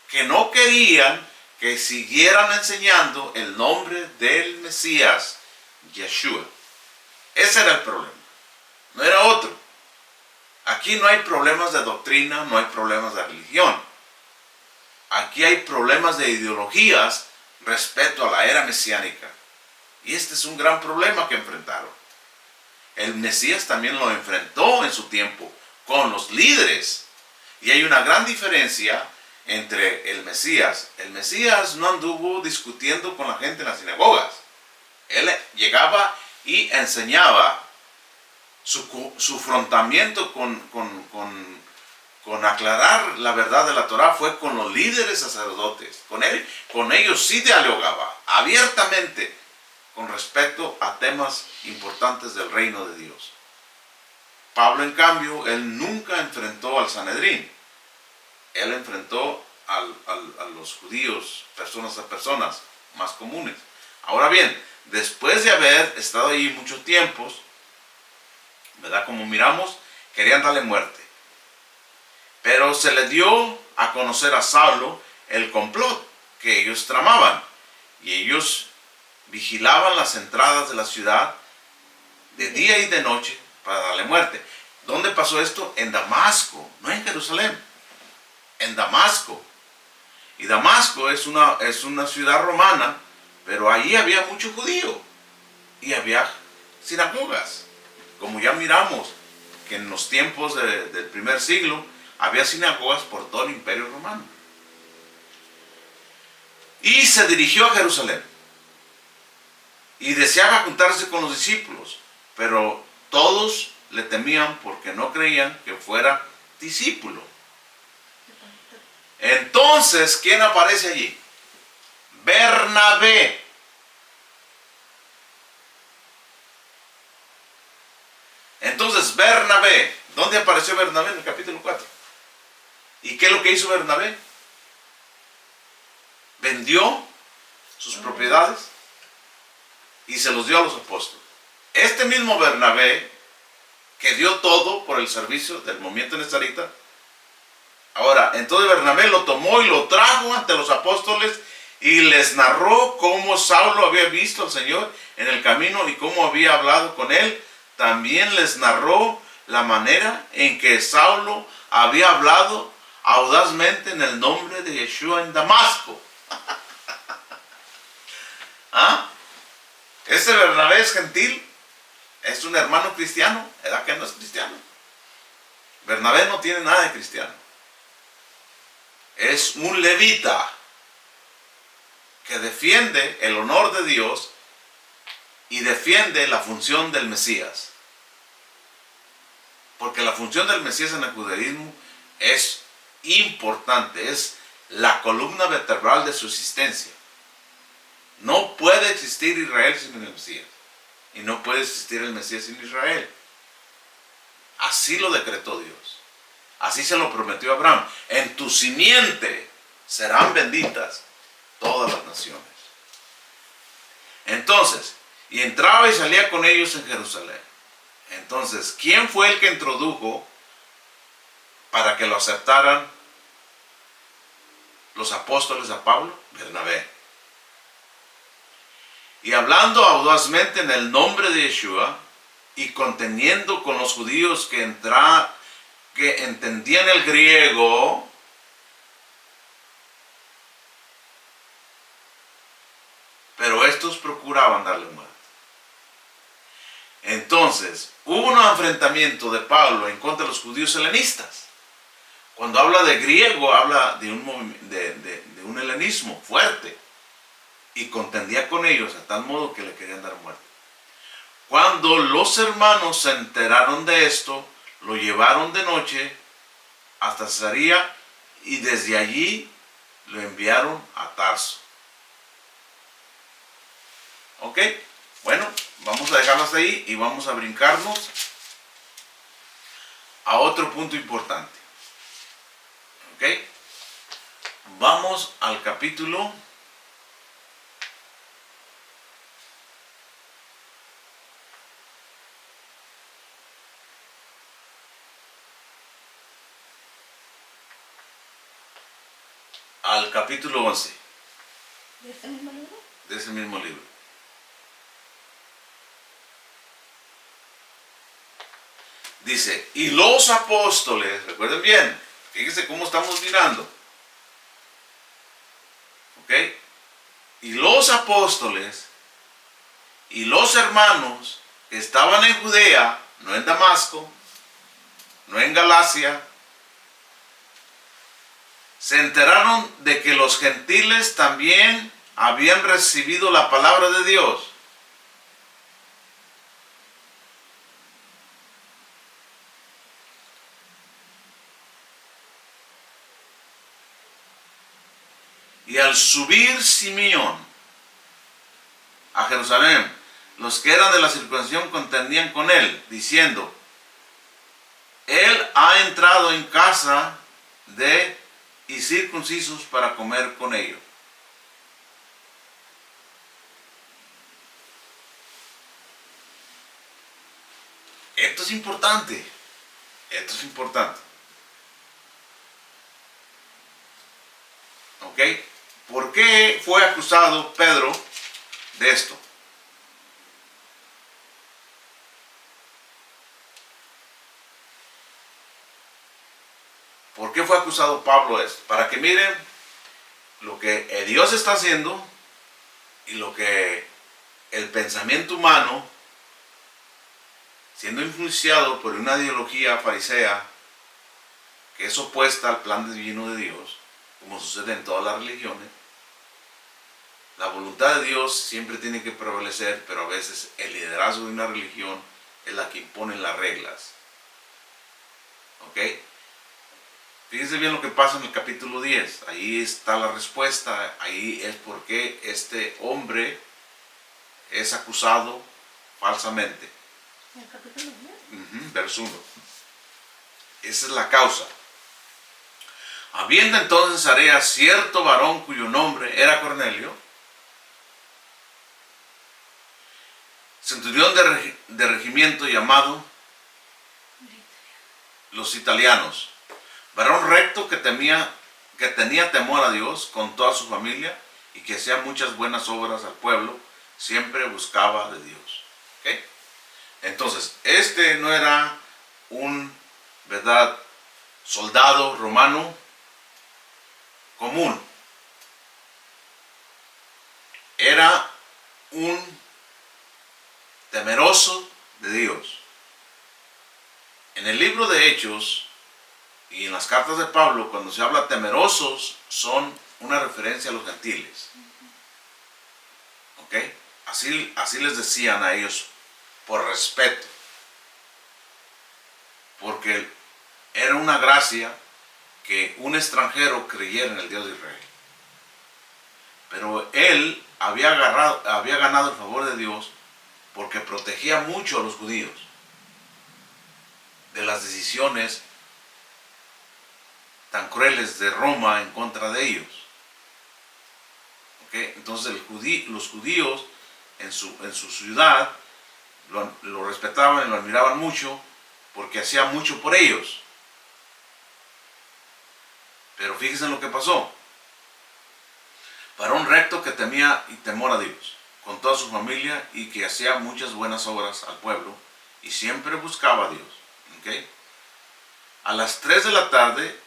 que no querían que siguieran enseñando el nombre del Mesías, Yeshua. Ese era el problema, no era otro. Aquí no hay problemas de doctrina, no hay problemas de religión. Aquí hay problemas de ideologías respecto a la era mesiánica. Y este es un gran problema que enfrentaron. El Mesías también lo enfrentó en su tiempo con los líderes. Y hay una gran diferencia entre el Mesías. El Mesías no anduvo discutiendo con la gente en las sinagogas. Él llegaba y enseñaba. Su afrontamiento con aclarar la verdad de la Torá fue con los líderes sacerdotes. Con ellos sí dialogaba abiertamente con respecto a temas importantes del reino de Dios. Pablo, en cambio, él nunca enfrentó al Sanedrín. Él enfrentó a los judíos, personas a personas, más comunes. Ahora bien, después de haber estado ahí muchos tiempos, ¿verdad? Como miramos, querían darle muerte. Pero se le dio a conocer a Saulo el complot que ellos tramaban. Y ellos vigilaban las entradas de la ciudad de día y de noche para darle muerte. ¿Dónde pasó esto? En Damasco, no en Jerusalén. En Damasco. Y Damasco es una ciudad romana, pero ahí había mucho judío. Y había sinagogas. Como ya miramos que en los tiempos del primer siglo había sinagogas por todo el imperio romano. Y se dirigió a Jerusalén. Y deseaba juntarse con los discípulos. Pero todos le temían porque no creían que fuera discípulo. Entonces, ¿quién aparece allí? Bernabé. Entonces, Bernabé, ¿dónde apareció Bernabé? En el capítulo 4. ¿Y qué es lo que hizo Bernabé? Vendió sus propiedades y se los dio a los apóstoles. Este mismo Bernabé, que dio todo por el servicio del movimiento nezarita, ahora, entonces Bernabé lo tomó y lo trajo ante los apóstoles y les narró cómo Saulo había visto al Señor en el camino y cómo había hablado con él. También les narró la manera en que Saulo había hablado audazmente en el nombre de Yeshua en Damasco. ¿Ah? Ese Bernabé es gentil, es un hermano cristiano, ¿verdad que no es cristiano? Bernabé no tiene nada de cristiano. Es un levita que defiende el honor de Dios y defiende la función del Mesías. Porque la función del Mesías en el judaísmo es importante, es la columna vertebral de su existencia. No puede existir Israel sin el Mesías. Y no puede existir el Mesías sin Israel. Así lo decretó Dios. Así se lo prometió a Abraham. En tu simiente serán benditas todas las naciones. Entonces, y entraba y salía con ellos en Jerusalén. Entonces, ¿quién fue el que introdujo para que lo aceptaran los apóstoles a Pablo? Bernabé. Y hablando audazmente en el nombre de Yeshua y conteniendo con los judíos que entendían el griego, pero estos procuraban darle muerte. Entonces, hubo un enfrentamiento de Pablo en contra de los judíos helenistas. Cuando habla de griego, habla de un helenismo fuerte. Y contendía con ellos a tal modo que le querían dar muerte. Cuando los hermanos se enteraron de esto, lo llevaron de noche hasta Cesarea y desde allí lo enviaron a Tarso. ¿Ok? Bueno, vamos a dejarlo hasta ahí y vamos a brincarnos a otro punto importante. ¿Ok? Vamos al capítulo 11
¿De este mismo libro?
de ese mismo libro. Dice, y los apóstoles, recuerden bien, fíjense cómo estamos mirando. ¿Ok? Y los apóstoles y los hermanos que estaban en Judea, no en Damasco, no en Galacia, se enteraron de que los gentiles también habían recibido la palabra de Dios. Y al subir Simeón a Jerusalén, los que eran de la circuncisión contendían con él, diciendo, él ha entrado en casa de incircuncisos para comer con ellos. Esto es importante. Esto es importante. ¿Ok? ¿Por qué fue acusado Pedro de esto? ¿Por qué fue acusado Pablo de esto? Para que miren lo que Dios está haciendo y lo que el pensamiento humano, siendo influenciado por una ideología farisea que es opuesta al plan divino de Dios, como sucede en todas las religiones, la voluntad de Dios siempre tiene que prevalecer, pero a veces el liderazgo de una religión es la que impone las reglas. ¿Ok? Fíjense bien lo que pasa en el capítulo 10. Ahí está la respuesta. Ahí es por qué este hombre es acusado falsamente.
¿En el capítulo 10?
Verso 1. Esa es la causa. Habiendo entonces en Cesarea cierto varón cuyo nombre era Cornelio, centurión de regimiento llamado los italianos, varón recto que tenía temor a Dios con toda su familia y que hacía muchas buenas obras al pueblo, siempre buscaba de Dios. ¿Okay? Entonces, este no era un, ¿verdad?, soldado romano común. Era un temeroso de Dios. En el libro de Hechos y en las cartas de Pablo, cuando se habla temerosos, son una referencia a los gentiles. ¿Ok? Así les decían a ellos por respeto. Porque era una gracia que un extranjero creyera en el Dios de Israel. Pero él había ganado el favor de Dios porque protegía mucho a los judíos de las decisiones tan crueles de Roma en contra de ellos. ¿Okay? Entonces los judíos en su ciudad lo respetaban y lo admiraban mucho porque hacía mucho por ellos. Pero fíjense en lo que pasó. Varón recto que temía y temor a Dios con toda su familia y que hacía muchas buenas obras al pueblo y siempre buscaba a Dios. ¿Okay? A las 3 de la tarde,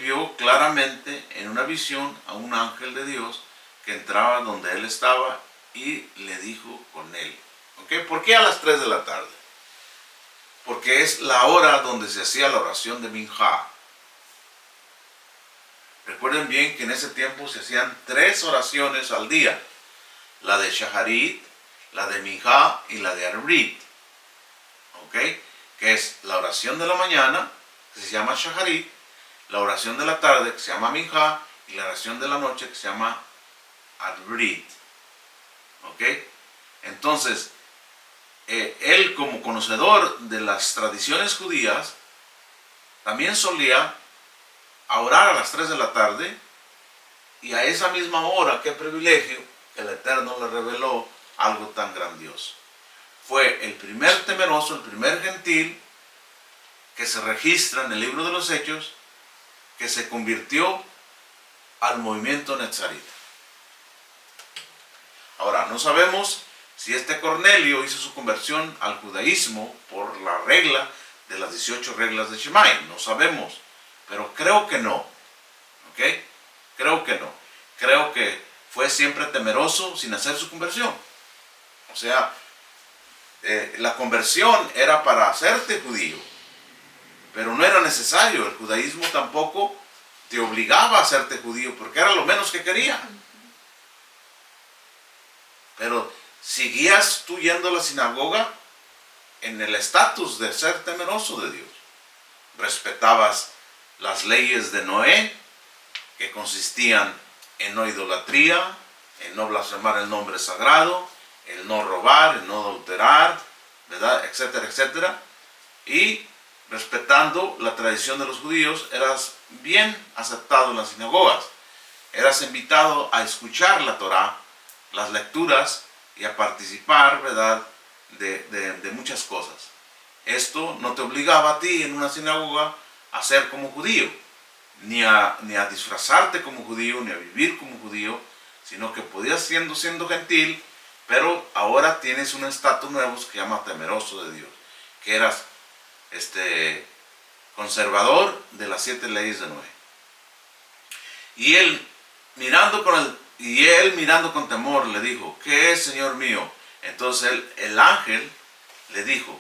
vio claramente en una visión a un ángel de Dios que entraba donde él estaba y le dijo con él. ¿Okay? ¿Por qué a las 3 de la tarde? porque es la hora donde se hacía la oración de Minjá. Recuerden bien que en ese tiempo se hacían 3 oraciones al día. La de Shaharit, la de Minjá y la de Arvit. ¿Ok? Que es la oración de la mañana, que se llama Shaharit, la oración de la tarde, que se llama Minjá, y la oración de la noche, que se llama Arvit. ¿Ok? Entonces, él como conocedor de las tradiciones judías, también solía orar a las 3 de la tarde, y a esa misma hora, qué privilegio, el Eterno le reveló algo tan grandioso. Fue el primer temeroso, el primer gentil que se registra en el libro de los Hechos, que se convirtió al movimiento netzarita. Ahora, no sabemos si este Cornelio hizo su conversión al judaísmo por la regla de las 18 reglas de Shammai. No sabemos, pero creo que no. ¿Ok? Creo que no. Creo que fue siempre temeroso sin hacer su conversión. O sea, la conversión era para hacerte judío, pero no era necesario. El judaísmo tampoco te obligaba a hacerte judío, porque era lo menos que quería. Pero seguías tú yendo a la sinagoga en el estatus de ser temeroso de Dios. Respetabas las leyes de Noé, que consistían en no idolatría, en no blasfemar el nombre sagrado, el no robar, el no adulterar, ¿verdad? Etcétera, etcétera. Y respetando la tradición de los judíos, eras bien aceptado en las sinagogas. Eras invitado a escuchar la Torá, las lecturas, y a participar, ¿verdad?, de muchas cosas. Esto no te obligaba a ti en una sinagoga a ser como judío, ni a disfrazarte como judío, ni a vivir como judío, sino que podías siendo gentil, pero ahora tienes un estatus nuevo que se llama temeroso de Dios, que eras conservador de las 7 leyes de Noé. Y él mirando con temor le dijo: ¿qué es, Señor mío? Entonces el ángel le dijo: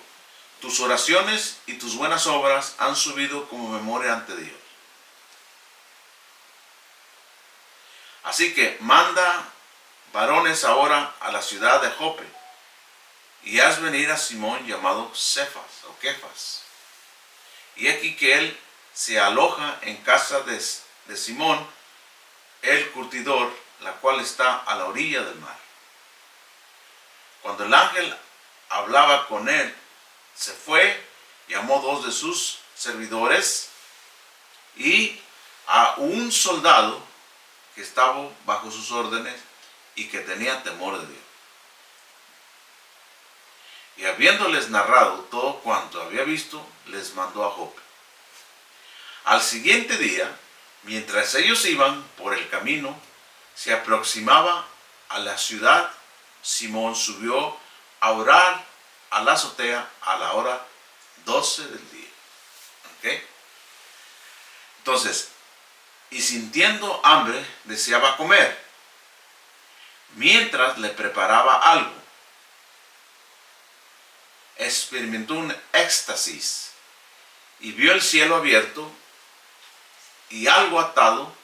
tus oraciones y tus buenas obras han subido como memoria ante Dios. Así que manda varones ahora a la ciudad de Jope, y haz venir a Simón llamado Cefas o Kefas. Y aquí que él se aloja en casa de Simón, el curtidor, la cual está a la orilla del mar. Cuando el ángel hablaba con él, se fue, llamó 2 de sus servidores y a un soldado que estaba bajo sus órdenes y que tenía temor de Dios. Y habiéndoles narrado todo cuanto había visto, les mandó a Jope. Al siguiente día, mientras ellos iban por el camino, se aproximaba a la ciudad, Simón subió a orar a la azotea a la hora 12 del día. ¿Ok? Entonces, y sintiendo hambre, deseaba comer, mientras le preparaba algo. Experimentó un éxtasis y vio el cielo abierto y algo atado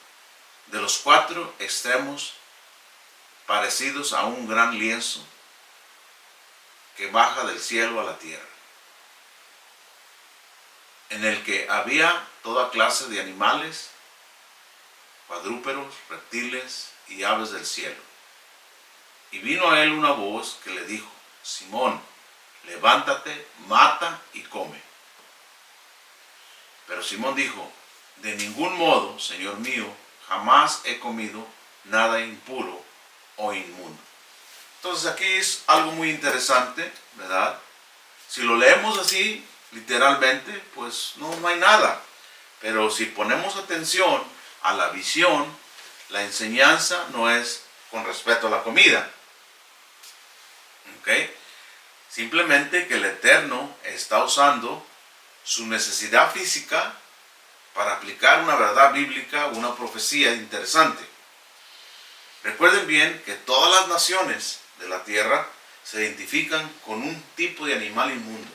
de los 4 extremos, parecidos a un gran lienzo que baja del cielo a la tierra, en el que había toda clase de animales, cuadrúpedos, reptiles y aves del cielo. Y vino a él una voz que le dijo: Simón, levántate, mata y come. Pero Simón dijo: de ningún modo, Señor mío, jamás he comido nada impuro o inmundo. Entonces aquí es algo muy interesante, ¿verdad? Si lo leemos así, literalmente, pues no hay nada. Pero si ponemos atención a la visión, la enseñanza no es con respecto a la comida. ¿Ok? Simplemente que el Eterno está usando su necesidad física para aplicar una verdad bíblica, una profecía interesante. Recuerden bien que todas las naciones de la tierra se identifican con un tipo de animal inmundo.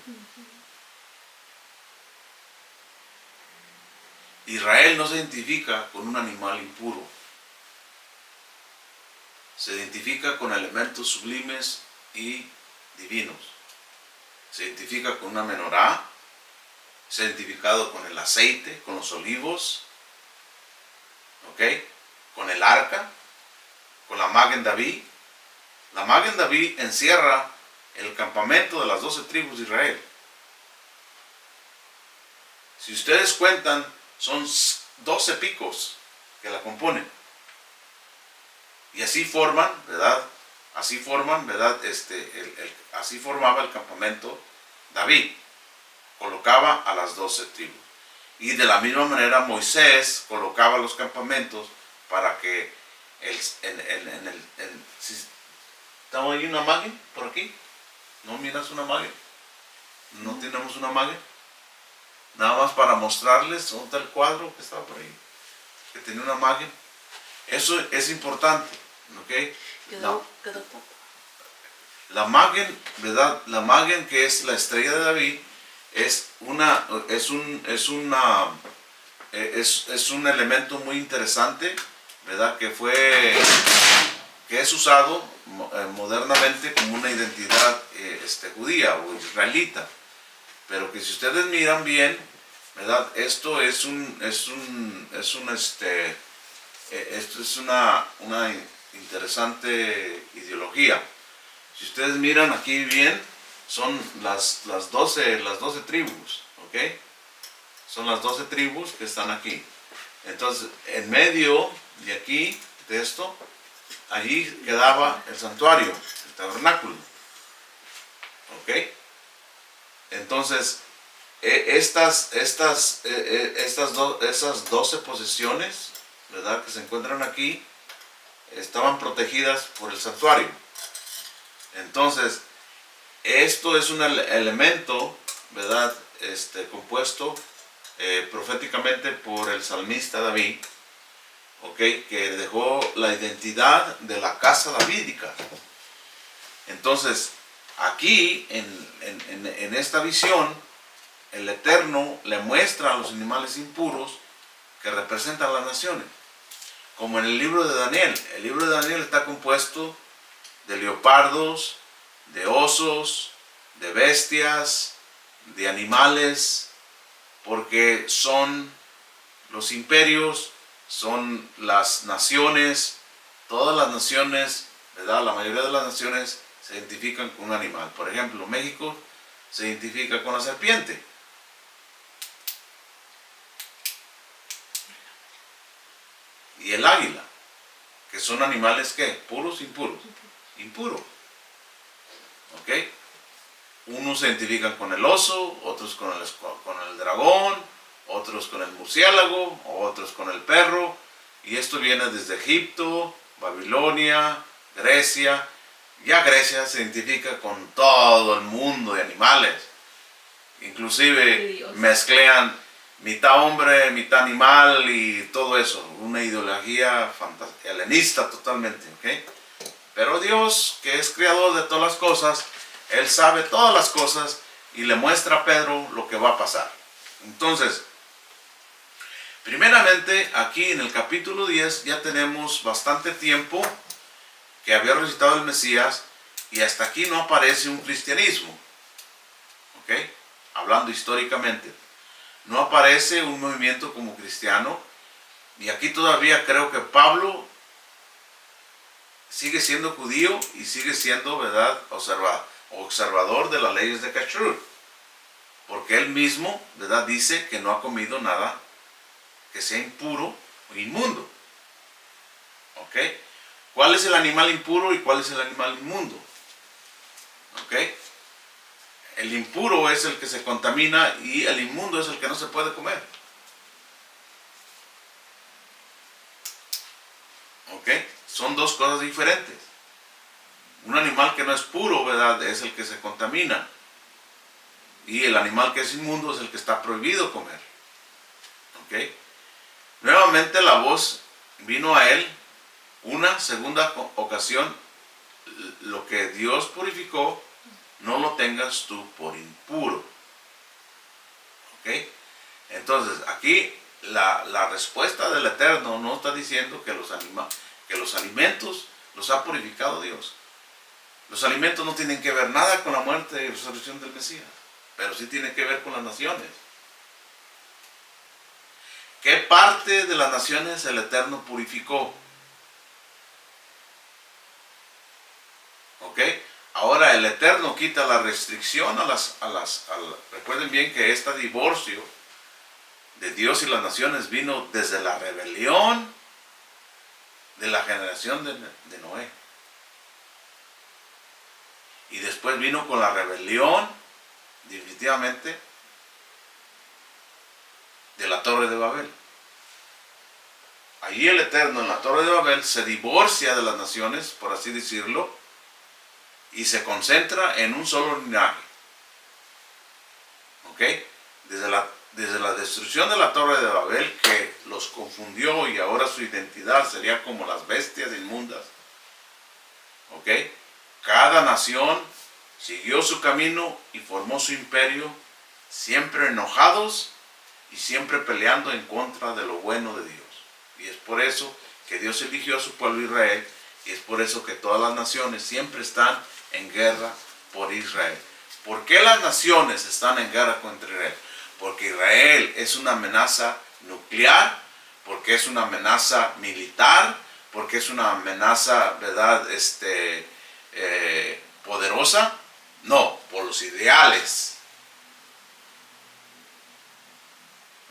Israel no se identifica con un animal impuro. Se identifica con elementos sublimes y divinos. Se identifica con una menorá. Se ha identificado con el aceite, con los olivos. ¿Ok? Con el arca. Con la Magen David. La Magen David encierra el campamento de las 12 tribus de Israel. Si ustedes cuentan, son 12 picos que la componen. Y así forman, ¿verdad? Así forman, ¿verdad? Así formaba el campamento David. Colocaba a las 12 tribus. Y de la misma manera Moisés colocaba los campamentos para que si ¿estamos ahí una magia por aquí? ¿No miras una magia? ¿No tenemos una magia? Nada más para mostrarles dónde está el cuadro que estaba por ahí, que tenía una magia. Eso es importante, ¿ok? La magen, ¿verdad? La magen, que es la estrella de David, es un elemento muy interesante, ¿verdad? Que es usado modernamente como una identidad judía o israelita. Pero que si ustedes miran bien, ¿verdad? Esto es una interesante ideología. Si ustedes miran aquí bien, son las 12 tribus, ¿ok? Son las 12 tribus que están aquí. Entonces, en medio de aquí, de esto, allí quedaba el santuario, el tabernáculo, ¿ok? Entonces, esas 12 posesiones, ¿verdad?, que se encuentran aquí, estaban protegidas por el santuario. Entonces, esto es un elemento, ¿verdad?, compuesto proféticamente por el salmista David, ¿ok?, que dejó la identidad de la casa davídica. Entonces, aquí, en esta visión, el Eterno le muestra a los animales impuros que representan las naciones. Como en el libro de Daniel. El libro de Daniel está compuesto de leopardos, de osos, de bestias, de animales, porque son los imperios, son las naciones, todas las naciones, ¿verdad? La mayoría de las naciones se identifican con un animal. Por ejemplo, México se identifica con la serpiente. Y el águila, que son animales, ¿qué? ¿Puros, impuros? Impuros. ¿Ok? Unos se identifican con el oso, otros con el dragón, otros con el murciélago, otros con el perro. Y esto viene desde Egipto, Babilonia, Grecia. Ya Grecia se identifica con todo el mundo de animales. Inclusive mezclean mitad hombre, mitad animal y todo eso. Una ideología helenista totalmente, ¿ok? Pero Dios, que es creador de todas las cosas, Él sabe todas las cosas y le muestra a Pedro lo que va a pasar. Entonces, primeramente, aquí en el capítulo 10 ya tenemos bastante tiempo que había resucitado el Mesías y hasta aquí no aparece un cristianismo. ¿Ok? Hablando históricamente. No aparece un movimiento como cristiano. Y aquí todavía creo que Pablo sigue siendo judío y sigue siendo, ¿verdad?, observador de las leyes de Kashrut. Porque él mismo, ¿verdad?, dice que no ha comido nada que sea impuro o inmundo. ¿Ok? ¿Cuál es el animal impuro y cuál es el animal inmundo? ¿Ok? El impuro es el que se contamina y el inmundo es el que no se puede comer. ¿Ok? Son dos cosas diferentes. Un animal que no es puro, ¿verdad?, es el que se contamina. Y el animal que es inmundo es el que está prohibido comer. ¿Ok? Nuevamente la voz vino a él una segunda ocasión. Lo que Dios purificó, no lo tengas tú por impuro. ¿Ok? Entonces, aquí la respuesta del Eterno no está diciendo que los alimentos los ha purificado Dios. Los alimentos no tienen que ver nada con la muerte y resurrección del Mesías, pero sí tienen que ver con las naciones. ¿Qué parte de las naciones el Eterno purificó? ¿Ok? Ahora el Eterno quita la restricción recuerden bien que este divorcio de Dios y las naciones vino desde la rebelión de la generación de Noé. Y después vino con la rebelión, definitivamente, de la Torre de Babel. Allí el Eterno en la Torre de Babel se divorcia de las naciones, por así decirlo, y se concentra en un solo linaje. ¿Ok? Desde la destrucción de la Torre de Babel, que los confundió y ahora su identidad sería como las bestias inmundas. ¿Ok? Cada nación siguió su camino y formó su imperio, siempre enojados y siempre peleando en contra de lo bueno de Dios. Y es por eso que Dios eligió a su pueblo Israel, y es por eso que todas las naciones siempre están en guerra por Israel. ¿Por qué las naciones están en guerra contra Israel? Porque Israel es una amenaza nuclear, porque es una amenaza militar, porque es una amenaza, ¿verdad?, poderosa. No, por los ideales.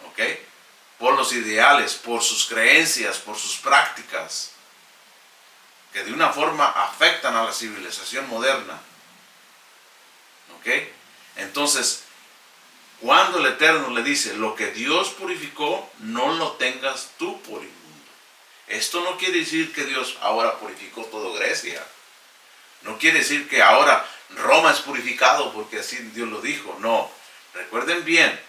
¿Ok? Por los ideales, por sus creencias, por sus prácticas, que de una forma afectan a la civilización moderna. ¿Ok? Entonces, cuando el Eterno le dice, lo que Dios purificó, no lo tengas tú por inmundo. Esto no quiere decir que Dios ahora purificó toda Grecia. No quiere decir que ahora Roma es purificado porque así Dios lo dijo. No. Recuerden bien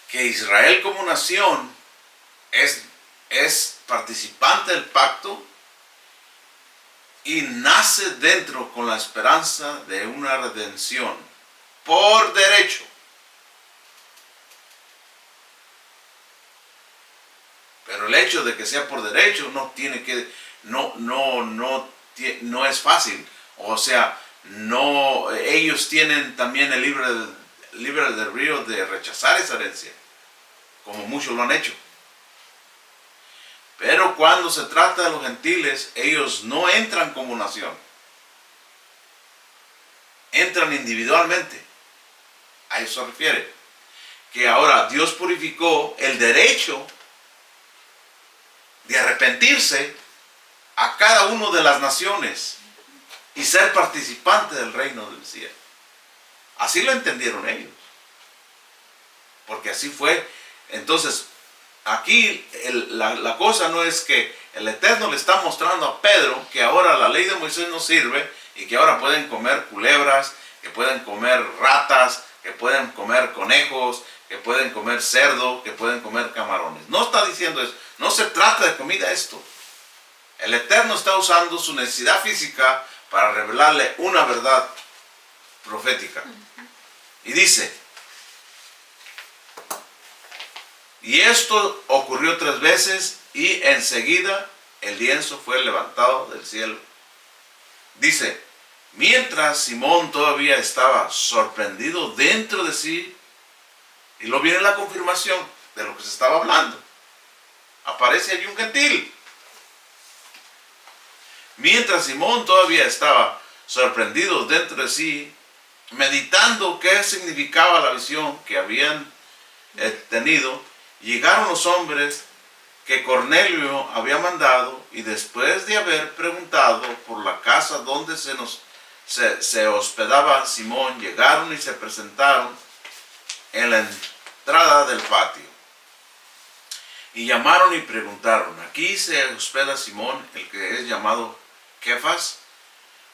que Israel como nación es participante del pacto y nace dentro con la esperanza de una redención por derecho. Pero el hecho de que sea por derecho no tiene que, no es fácil. O sea, no, ellos tienen también el libre albedrío de rechazar esa herencia, como muchos lo han hecho. Pero cuando se trata de los gentiles, ellos no entran como nación. Entran individualmente. A eso se refiere. Que ahora Dios purificó el derecho de arrepentirse a cada una de las naciones y ser participante del reino del cielo. Así lo entendieron ellos. Porque así fue. Entonces, aquí la cosa no es que el Eterno le está mostrando a Pedro que ahora la ley de Moisés no sirve y que ahora pueden comer culebras, que pueden comer ratas, que pueden comer conejos, que pueden comer cerdo, que pueden comer camarones. No está diciendo eso. No se trata de comida esto. El Eterno está usando su necesidad física para revelarle una verdad profética. Y dice, y esto ocurrió 3 veces y enseguida el lienzo fue levantado del cielo. Dice, mientras Simón todavía estaba sorprendido dentro de sí, y lo viene la confirmación de lo que se estaba hablando. Aparece allí un gentil. Mientras Simón todavía estaba sorprendido dentro de sí, meditando qué significaba la visión que habían tenido, llegaron los hombres que Cornelio había mandado, y después de haber preguntado por la casa donde se hospedaba Simón, llegaron y se presentaron en la entrada del patio. Y llamaron y preguntaron, aquí se hospeda Simón, el que es llamado Kefas.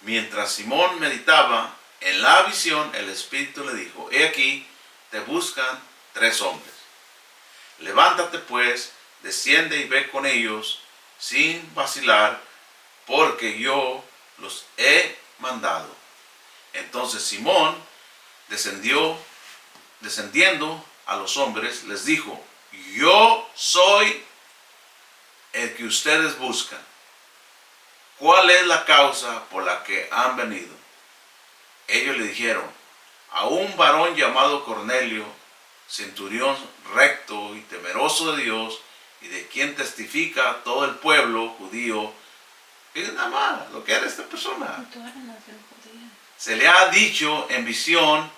Mientras Simón meditaba en la visión, el Espíritu le dijo, he aquí, te buscan 3 hombres. Levántate pues, desciende y ve con ellos sin vacilar, porque yo los he mandado. Entonces Simón descendiendo, a los hombres, les dijo: yo soy el que ustedes buscan. ¿Cuál es la causa por la que han venido? Ellos le dijeron: a un varón llamado Cornelio, centurión recto y temeroso de Dios, y de quien testifica todo el pueblo judío. Fíjense nada más lo que era esta persona. Se le ha dicho en visión,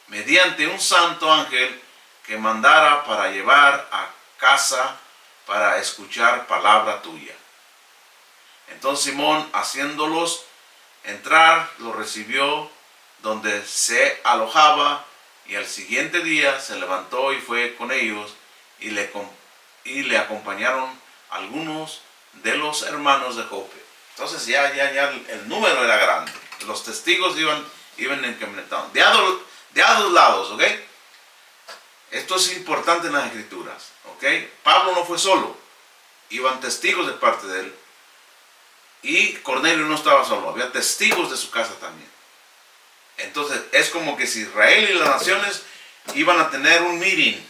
mediante un santo ángel, que mandara para llevar a casa para escuchar palabra tuya. Entonces Simón, haciéndolos entrar, los recibió donde se alojaba, y al siguiente día se levantó y fue con ellos, y le acompañaron algunos de los hermanos de Jope. Entonces ya el número era grande. Los testigos iban incrementados. De a dos lados, ¿ok? Esto es importante en las escrituras, ¿ok? Pablo no fue solo. Iban testigos de parte de él. Y Cornelio no estaba solo. Había testigos de su casa también. Entonces es como que si Israel y las naciones iban a tener un meeting.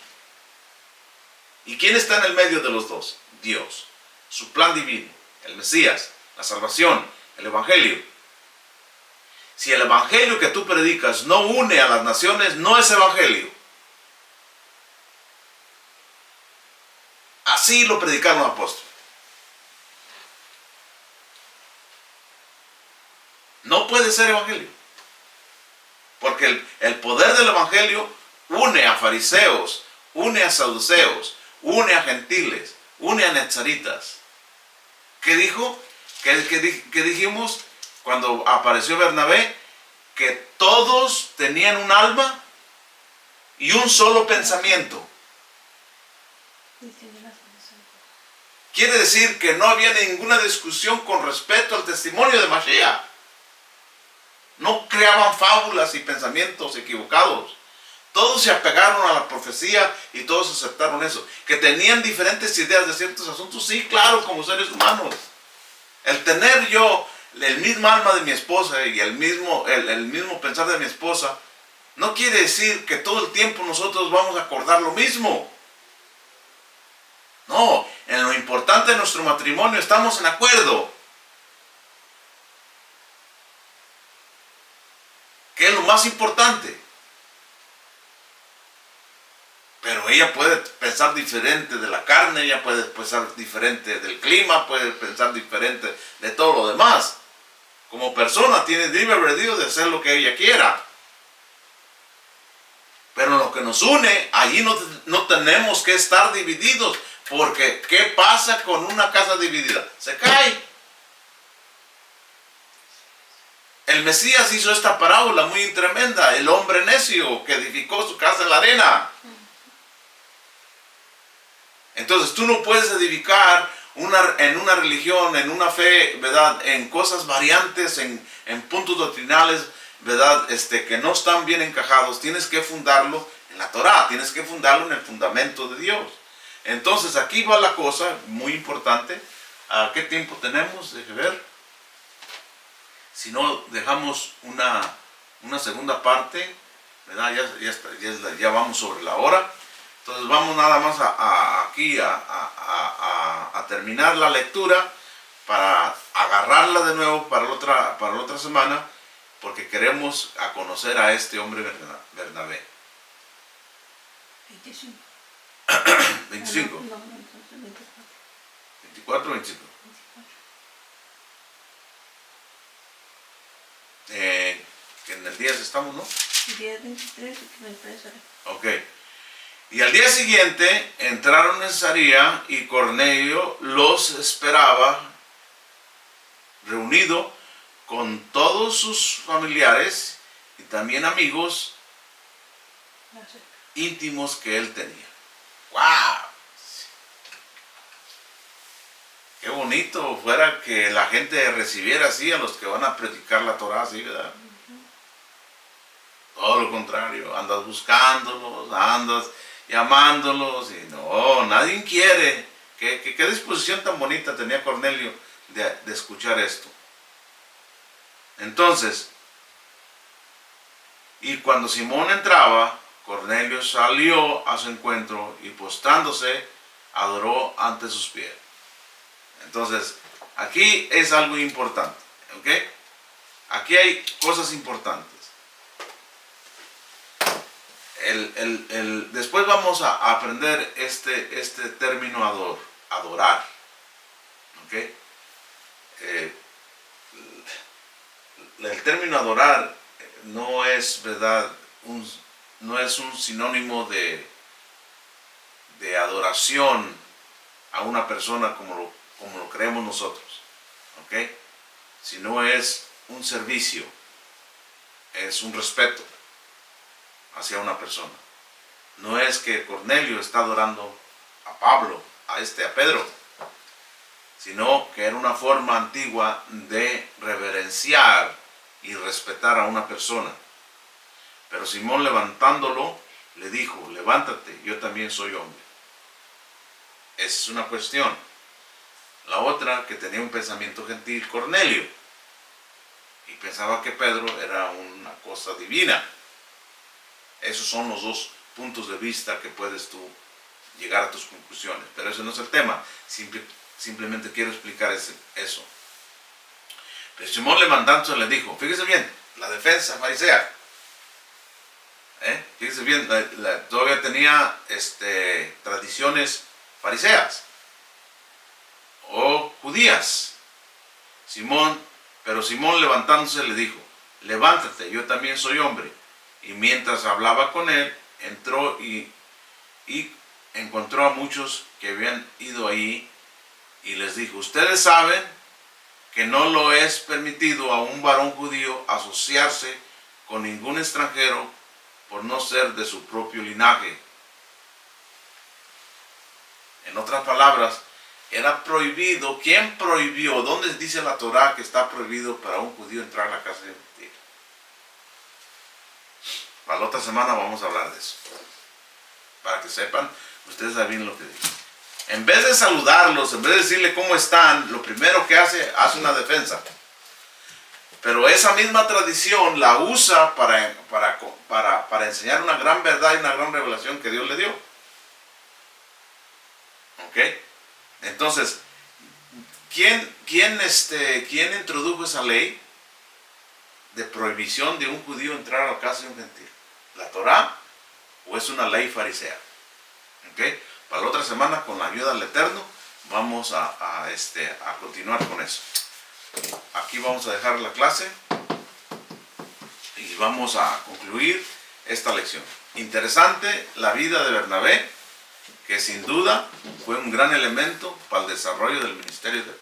¿Y quién está en el medio de los dos? Dios. Su plan divino. El Mesías. La salvación. El Evangelio. Si el Evangelio que tú predicas no une a las naciones, no es Evangelio. Así lo predicaron los apóstoles. No puede ser Evangelio. Porque el poder del Evangelio une a fariseos, une a saduceos, une a gentiles, une a nezaritas. ¿Qué dijo? ¿Qué dijimos cuando apareció Bernabé? Que todos tenían un alma y un solo pensamiento. Quiere decir que no había ninguna discusión con respecto al testimonio de Mashiach. No creaban fábulas y pensamientos equivocados. Todos se apegaron a la profecía y todos aceptaron eso. Que tenían diferentes ideas de ciertos asuntos, sí, claro, como seres humanos. El tener yo el mismo alma de mi esposa y el mismo pensar de mi esposa, no quiere decir que todo el tiempo nosotros vamos a acordar lo mismo. No, en lo importante de nuestro matrimonio estamos en acuerdo. ¿Qué es lo más importante? Pero ella puede pensar diferente de la carne, ella puede pensar diferente del clima, puede pensar diferente de todo lo demás. Como persona tiene libre albedrío de hacer lo que ella quiera. Pero lo que nos une, allí no tenemos que estar divididos. Porque ¿qué pasa con una casa dividida? Se cae. El Mesías hizo esta parábola muy tremenda. El hombre necio que edificó su casa en la arena. Entonces tú no puedes edificar en una religión, en una fe, ¿verdad? En cosas variantes, en puntos doctrinales, ¿verdad? Que no están bien encajados. Tienes que fundarlo en la Torah, tienes que fundarlo en el fundamento de Dios. Entonces aquí va la cosa muy importante. ¿A qué tiempo tenemos? Deje ver. Si no, dejamos una segunda parte, ¿verdad? Ya vamos sobre la hora. Entonces vamos nada más aquí a terminar la lectura para agarrarla de nuevo para la otra semana, porque queremos conocer a este hombre Bernabé.
25.
25.
No, entonces 24.
24 o 25. Que en el 10 estamos, ¿no?
10, 23, que me parece.
Ok. Y al día siguiente entraron en Cesarea y Cornelio los esperaba reunido con todos sus familiares y también amigos íntimos que él tenía. ¡Wow! Qué bonito fuera que la gente recibiera así a los que van a predicar la Torah, así, ¿verdad? Todo lo contrario, andas buscándolos, andas llamándolos y no, nadie quiere. ¿Qué disposición tan bonita tenía Cornelio de escuchar esto? Entonces, y cuando Simón entraba, Cornelio salió a su encuentro y postrándose, adoró ante sus pies. Entonces, aquí es algo importante, ¿ok? Aquí hay cosas importantes. Después vamos a aprender este término adorar, ¿ok? El término adorar no es, ¿verdad?, no es un sinónimo de adoración a una persona como lo creemos nosotros, ¿ok? Sino es un servicio, es un respeto hacia una persona. No es que Cornelio está adorando a Pablo, a Pedro, sino que era una forma antigua de reverenciar y respetar a una persona. Pero Simón, levantándolo, le dijo: levántate, yo también soy hombre. Esa es una cuestión. La otra, que tenía un pensamiento gentil, Cornelio, y pensaba que Pedro era una cosa divina. Esos son los dos puntos de vista que puedes tú llegar a tus conclusiones, pero ese no es el tema. Simplemente quiero explicar eso. Pero Simón, levantándose, le dijo, fíjese bien, la defensa farisea. Fíjese bien, todavía tenía tradiciones fariseas o judías. Pero Simón, levantándose, le dijo: levántate, yo también soy hombre. Y mientras hablaba con él, entró y encontró a muchos que habían ido ahí, y les dijo: ustedes saben que no lo es permitido a un varón judío asociarse con ningún extranjero por no ser de su propio linaje. En otras palabras, era prohibido. ¿Quién prohibió? ¿Dónde dice la Torá que está prohibido para un judío entrar a la casa de un gentil? Para la otra semana vamos a hablar de eso. Para que sepan, ustedes saben lo que digo. En vez de saludarlos, en vez de decirle cómo están, lo primero que hace una defensa. Pero esa misma tradición la usa para enseñar una gran verdad y una gran revelación que Dios le dio. ¿Ok? Entonces, ¿quién introdujo esa ley de prohibición de un judío entrar a la casa de un gentil? ¿La Torá o es una ley farisea? ¿Ok? Para la otra semana, con la ayuda del Eterno, vamos a continuar con eso. Aquí vamos a dejar la clase y vamos a concluir esta lección. Interesante la vida de Bernabé, que sin duda fue un gran elemento para el desarrollo del ministerio de